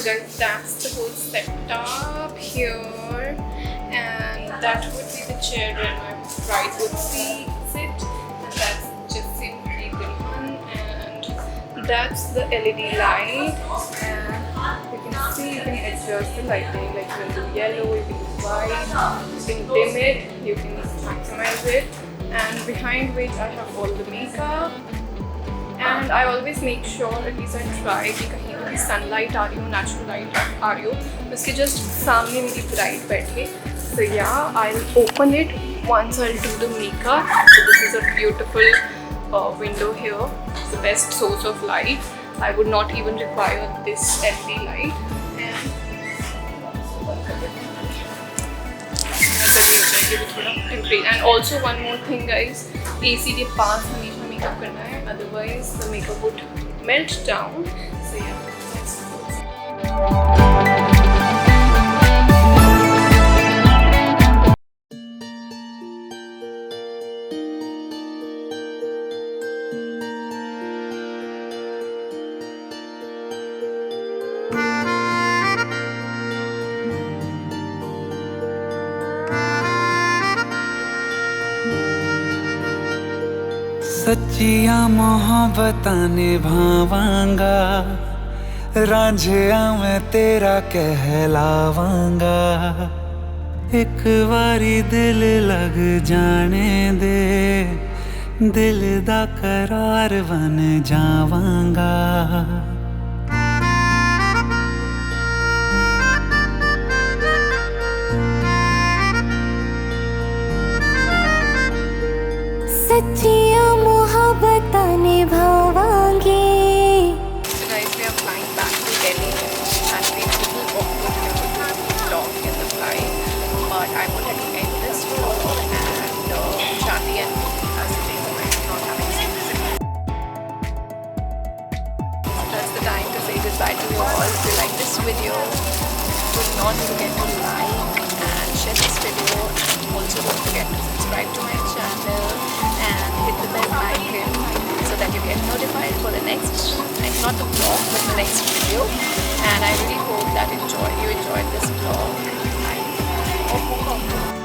guys, that's the whole setup here, and that would be the chair where my bride would sit, and that's just simply the one, and that's the LED light, and you can see you can adjust the lighting, like you can do yellow, you can do white, you can dim it, you can maximize it, and behind which I have all the makeup. And I always make sure, at least I try, कि कहीं भी sunlight आ रही हो, natural light आ रही हो, उसके just सामने मेरी bride बैठे. So yeah, I'll open it once I'll do the makeup. So this is a beautiful window here. It's the best source of light. I would not even require this LED light. And also one more thing, guys, AC के पास हमेशा makeup करना है, otherwise the makeup would melt down. So yeah, let's go. सच्चियां मोहब्बतां निभावांगा, रांझिया मैं तेरा कहलावांगा, एक बारी दिल लग जाने दे, दिल दा करार बन जावांगा. सच्चियां मोहब्बतां निभावांगे. So guys, we are flying back to Delhi, and we have a little awkward vlog in the flight, but I wanted to end this vlog, and Shadi and as it is, I'm not having sex. That's the time to say goodbye to you all. If you like this video, do not forget to like and share this video. Also don't forget to subscribe to my channel and hit the bell icon so that you get notified for the next, like not the vlog, but the next video. And I really hope that you enjoyed this vlog. Bye.